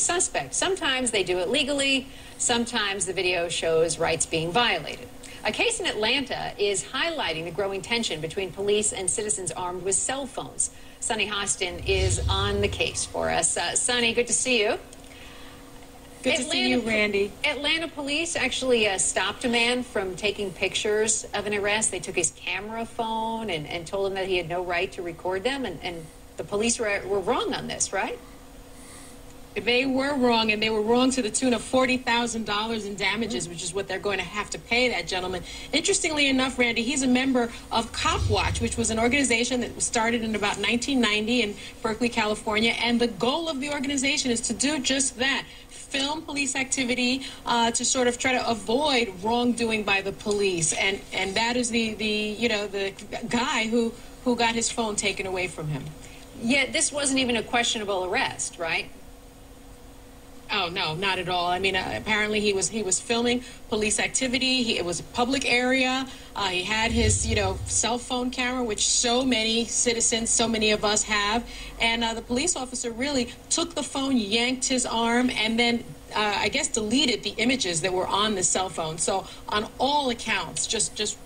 suspect. Sometimes they do it legally, sometimes the video shows rights being violated. A case in Atlanta is highlighting the growing tension between police and citizens armed with cell phones. Sonny Hostin is on the case for us. Sonny, good to see you. Good to see you, Randy. Atlanta police actually stopped a man from taking pictures of an arrest. They took his camera phone and told him that he had no right to record them. And the police were wrong on this, right? They were wrong, and they were wrong to the tune of $40,000 in damages, which is what they're going to have to pay that gentleman. Interestingly enough, Randy, he's a member of Cop Watch, which was an organization that was started in about 1990 in Berkeley, California, and the goal of the organization is to do just that. Film police activity to sort of try to avoid wrongdoing by the police, and that is the guy who got his phone taken away from him. Yet this wasn't even a questionable arrest, right? Oh, no, not at all. I mean, apparently he was filming police activity. It was a public area. He had his, cell phone camera, which so many citizens, so many of us have. And the police officer really took the phone, yanked his arm, and then I guess deleted the images that were on the cell phone. So on all accounts, just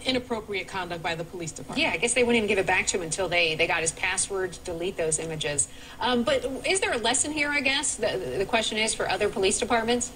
inappropriate conduct by the police department. Yeah, I guess they wouldn't even give it back to him until they got his password to delete those images. But is there a lesson here, I guess? The question is for other police departments?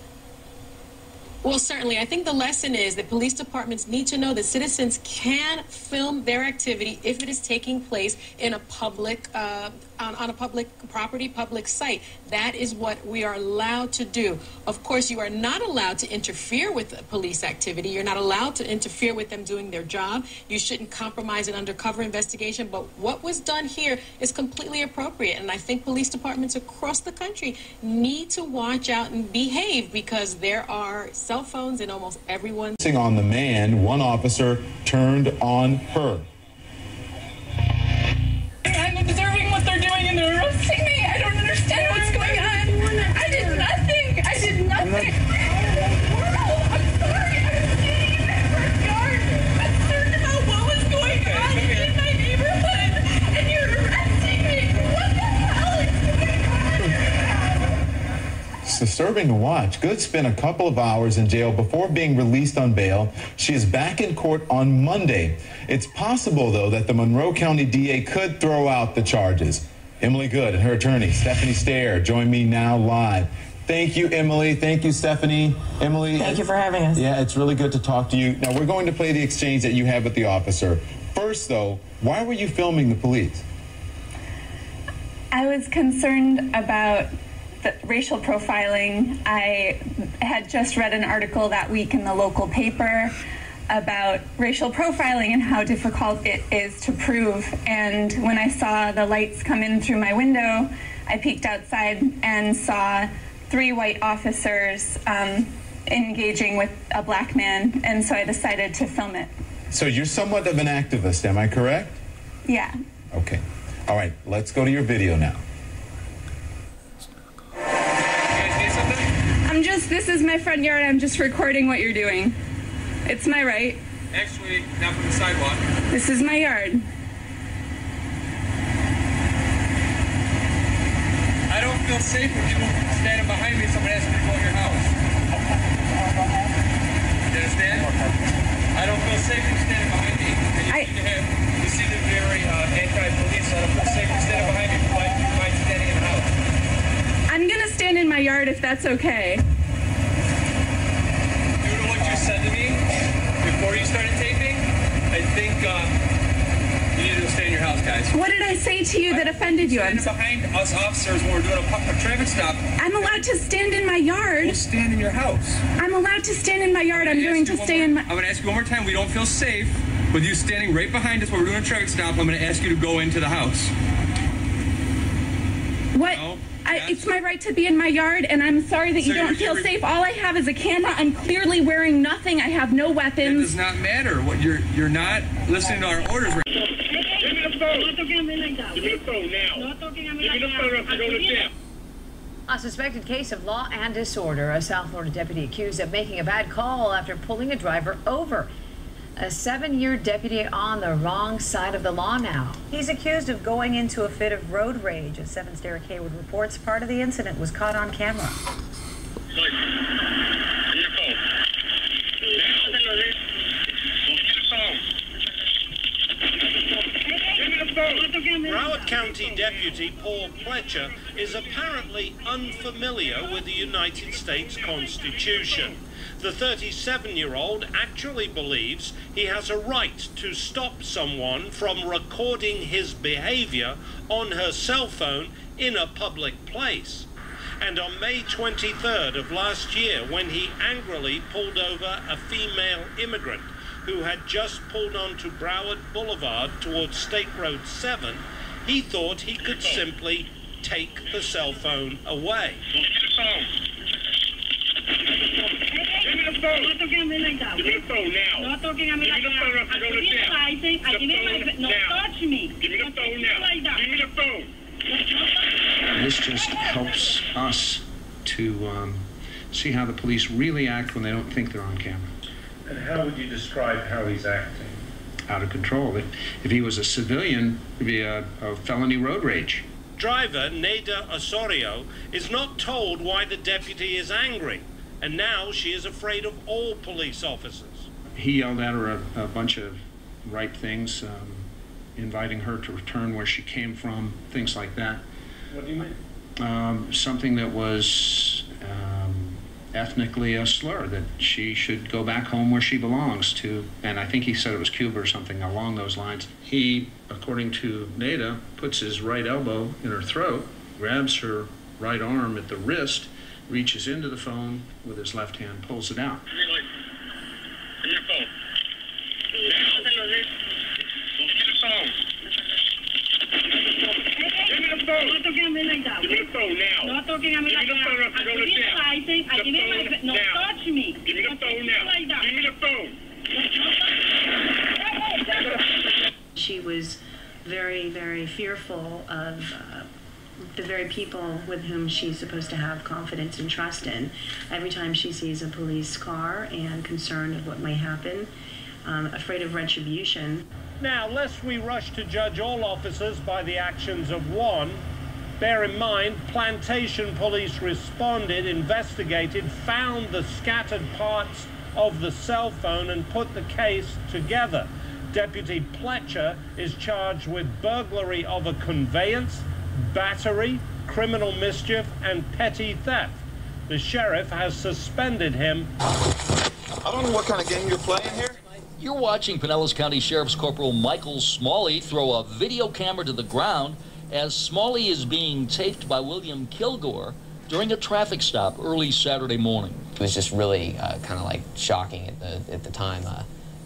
Well, certainly. I think the lesson is that police departments need to know that citizens can film their activity if it is taking place in a public, on a public property, public site. That is what we are allowed to do. Of course, you are not allowed to interfere with police activity. You're not allowed to interfere with them doing their job. You shouldn't compromise an undercover investigation. But what was done here is completely appropriate. And I think police departments across the country need to watch out and behave, because there are cell phones in almost everyone's. On the man, one officer turned on her. I'm observing what they're doing and they're arresting me. I don't understand what's going on. I did nothing. I did nothing. I'm sorry. I was standing in my front yard, concerned about what was going on in my neighborhood, and you're arresting me. What the hell is going on? It's disturbing to watch. Good spent a couple of hours in jail before being released on bail. She is back in court on Monday. It's possible, though, that the Monroe County DA could throw out the charges. Emily Good and her attorney, Stephanie Stair, join me now live. Thank you, Emily. Thank you, Stephanie. Emily. Thank you for having us. Yeah, it's really good to talk to you. Now, we're going to play the exchange that you had with the officer. First, though, why were you filming the police? I was concerned about the racial profiling. I had just read an article that week in the local paper about racial profiling and how difficult it is to prove. And when I saw the lights come in through my window, I peeked outside and saw 3 white officers engaging with a black man, and so I decided to film it. So you're somewhat of an activist, am I correct? Yeah. Okay. All right, let's go to your video now. This is my front yard. I'm just recording what you're doing. It's my right. Actually, not from the sidewalk. This is my yard. I don't feel safe with people standing behind me. Someone asking me to go in your house. You understand? I don't feel safe with you standing behind me. And you seem to be very anti-police. I don't feel safe with you standing behind me. Why are you standing in the house? I'm going to stand in my yard if that's okay. Said to me before you started taping, I think you need to stay in your house, guys. What did I say to you that offended you? I'm behind us officers when we're doing a traffic stop. I'm allowed to stand in my yard. We'll stand in your house. I'm allowed to stand in my yard. I'm going to stay in my... I'm going to ask you one more time. We don't feel safe with you standing right behind us when we're doing a traffic stop. I'm going to ask you to go into the house. What? No? It's my right to be in my yard, and I'm sorry that you don't feel safe. All I have is a camera. I'm clearly wearing nothing. I have no weapons. It does not matter. What you're not listening to our orders. Give me the phone. Give me the phone now. Give me the phone or else I go to jail. A suspected case of law and disorder. A South Florida deputy accused of making a bad call after pulling a driver over. A 7-year deputy on the wrong side of the law now. He's accused of going into a fit of road rage. As 7's Derek Haywood reports, part of the incident was caught on camera. Broward County Deputy Paul Pletcher is apparently unfamiliar with the United States Constitution. The 37-year-old actually believes he has a right to stop someone from recording his behavior on her cell phone in a public place. And on May 23rd of last year, when he angrily pulled over a female immigrant who had just pulled onto Broward Boulevard towards State Road 7, he thought he could simply take the cell phone away. Give me the phone. Not talking to me like that. Give me the phone now. Not talking to me like that. Give me the phone. I give me my phone. No, touch me. Give me the phone now. Give me the phone. This just helps us to see how the police really act when they don't think they're on camera. And how would you describe how he's acting? Out of control. If he was a civilian, it'd be a felony road rage. Driver Neda Osorio is not told why the deputy is angry, and now she is afraid of all police officers. He yelled at her a bunch of right things, inviting her to return where she came from, things like that. What do you mean? Something that was ethnically a slur, that she should go back home where she belongs to, and I think he said it was Cuba or something along those lines. He, according to Neda, puts his right elbow in her throat, grabs her right arm at the wrist, reaches into the phone with his left hand, pulls it out. Give me your phone. Now. Give me the phone. Give me the phone. Not talking to me like that. Give me the phone now. Not talking to me like that. Give me the phone. I give you my license. I give you my... No, touch me. Give me the phone now. Give me the phone. She was very, very fearful of the very people with whom she's supposed to have confidence and trust in. Every time she sees a police car and concerned of what may happen, afraid of retribution. Now, lest we rush to judge all officers by the actions of one, bear in mind, Plantation police responded, investigated, found the scattered parts of the cell phone and put the case together. Deputy Pletcher is charged with burglary of a conveyance, battery, criminal mischief, and petty theft. The sheriff has suspended him. I don't know what kind of game you're playing here. You're watching Pinellas County Sheriff's Corporal Michael Smalley throw a video camera to the ground as Smalley is being taped by William Kilgore during a traffic stop early Saturday morning. It was just really kind of like shocking at the time.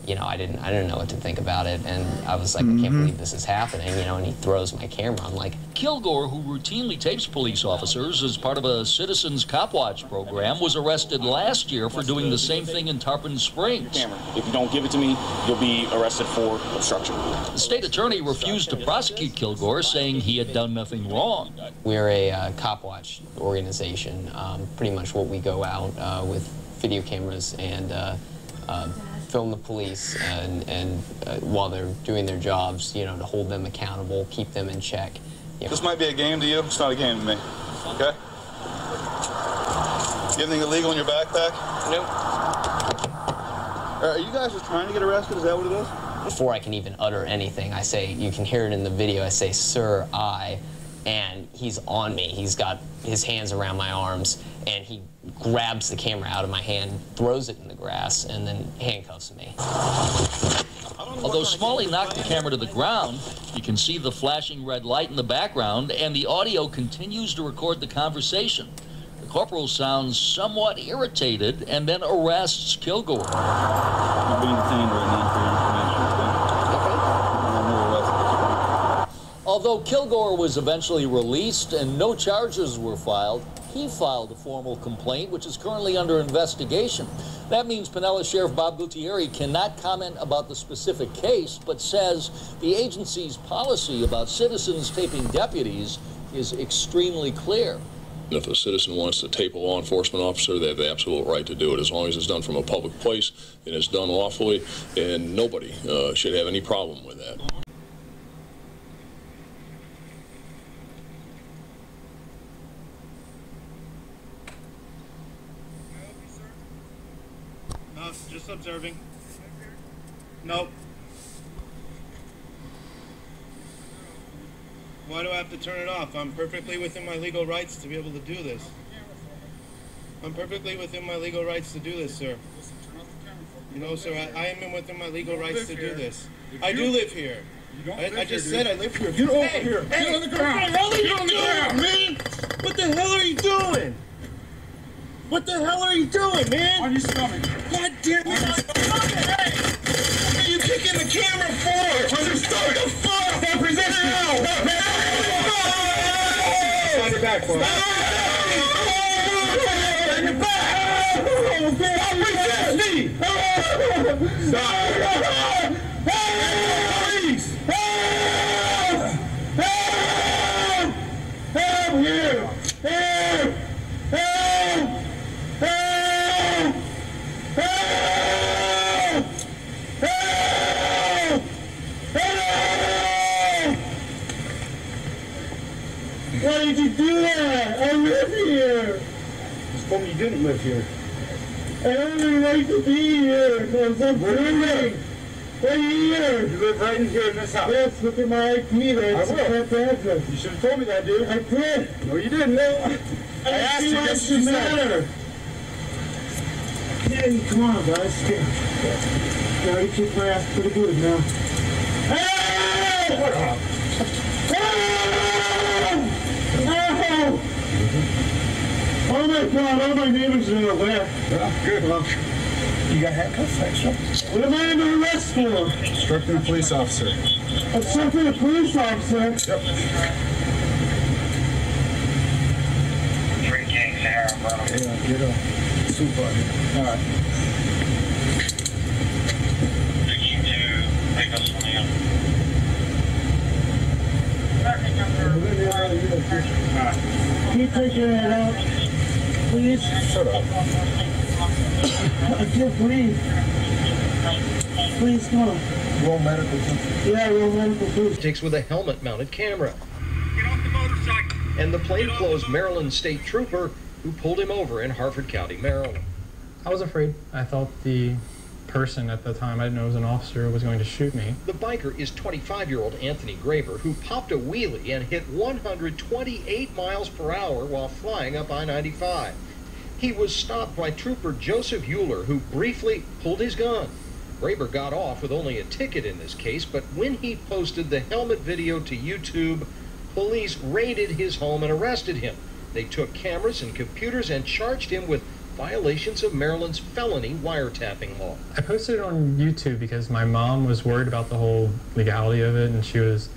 You know, I didn't know what to think about it, and I was like, I can't believe this is happening, you know, and he throws my camera. I'm like... Kilgore, who routinely tapes police officers as part of a Citizens Cop Watch program, was arrested last year for doing the same thing in Tarpon Springs. If you don't give it to me, you'll be arrested for obstruction. The state attorney refused to prosecute Kilgore, saying he had done nothing wrong. We're a Cop Watch organization. Pretty much what we go out with video cameras and film the police and while they're doing their jobs, you know, to hold them accountable, keep them in check. You know. This might be a game to you. It's not a game to me. Okay? You anything illegal in your backpack? Nope. Are you guys just trying to get arrested? Is that what it is? Before I can even utter anything, I say, you can hear it in the video, I say, "Sir, I," and he's on me. He's got his hands around my arms, and he grabs the camera out of my hand, throws it in the grass, and then handcuffs me. Although Smalley knocked the camera to the ground, you can see the flashing red light in the background, and the audio continues to record the conversation. The corporal sounds somewhat irritated and then arrests Kilgore. I'm being detained right now for your information. Although Kilgore was eventually released and no charges were filed, he filed a formal complaint, which is currently under investigation. That means Pinellas Sheriff Bob Gutierrez cannot comment about the specific case, but says the agency's policy about citizens taping deputies is extremely clear. And if a citizen wants to tape a law enforcement officer, they have the absolute right to do it, as long as it's done from a public place and it's done lawfully, and nobody should have any problem with that. No, just observing. Nope. Why do I have to turn it off? I'm perfectly within my legal rights to be able to do this. I'm perfectly within my legal rights to do this, sir. You know, sir, I am within my legal rights to do this. I do live here. I just said I live here. Get over here. Get on the ground. What are you doing, man? What the hell are you doing? What the hell are you doing, man? On your stomach. God damn it. Hey! What are you kicking the camera for? On your stomach. What the fuck? That presents now. On your back, boy. On your back. Stop resisting me. Stop. Please. Help! Help! Help here! Help! Help! Help! Help! Help! Help! Why did you do that? I live here. You told me you didn't live here. I have a right to be here. I'm free. Right here. You live right in here in this house? Yes, look at my IP. That's the correct address. You should have told me that, dude. I did. No, you didn't. No. I asked you, guess what you said. Yeah, come on, guys. You already kicked my ass pretty good now. Hey! What up? Oh! Oh my God, all my neighbors are aware. Yeah, good. You got handcuffs, extra? What am I under arrest for? Obstructing a police officer. Obstructing a police officer? Yep. Drinking there, bro. Yeah, get up. Soup on it. All right. You need to pick up something up. Can you take your head out, please? Shut up. I can't breathe. Please, come on. Roll medical, please. Yeah, roll medical, please. Takes with a helmet-mounted camera. Get off the motorcycle. And the plainclothes Maryland state trooper who pulled him over in Harford County, Maryland. I was afraid. I thought the person at the time, I didn't know it was an officer, was going to shoot me. The biker is 25-year-old Anthony Graver, who popped a wheelie and hit 128 miles per hour while flying up I-95. He was stopped by Trooper Joseph Euler, who briefly pulled his gun. Graber got off with only a ticket in this case, but when he posted the helmet video to YouTube, police raided his home and arrested him. They took cameras and computers and charged him with violations of Maryland's felony wiretapping law. I posted it on YouTube because my mom was worried about the whole legality of it, and she was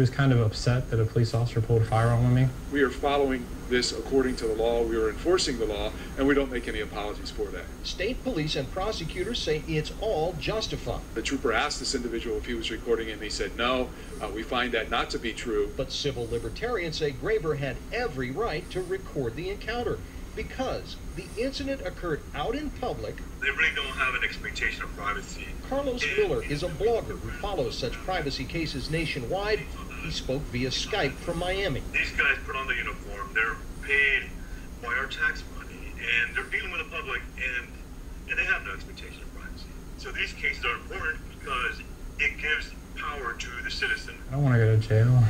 kind of upset that a police officer pulled a firearm on me. We are following this according to the law. We are enforcing the law, and we don't make any apologies for that. State police and prosecutors say it's all justified. The trooper asked this individual if he was recording it, and he said no. We find that not to be true. But civil libertarians say Graber had every right to record the encounter because the incident occurred out in public. They really don't have an expectation of privacy. Carlos Miller is a blogger who follows such privacy cases nationwide. He spoke via Skype from Miami. These guys put on the uniform, they're paid by our tax money, and they're dealing with the public, and they have no expectation of privacy. So these cases are important because it gives power to the citizen. I don't want to go to jail.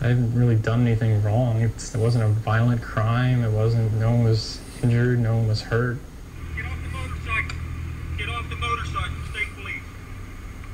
I haven't really done anything wrong. It wasn't a violent crime. It wasn't, no one was injured, no one was hurt.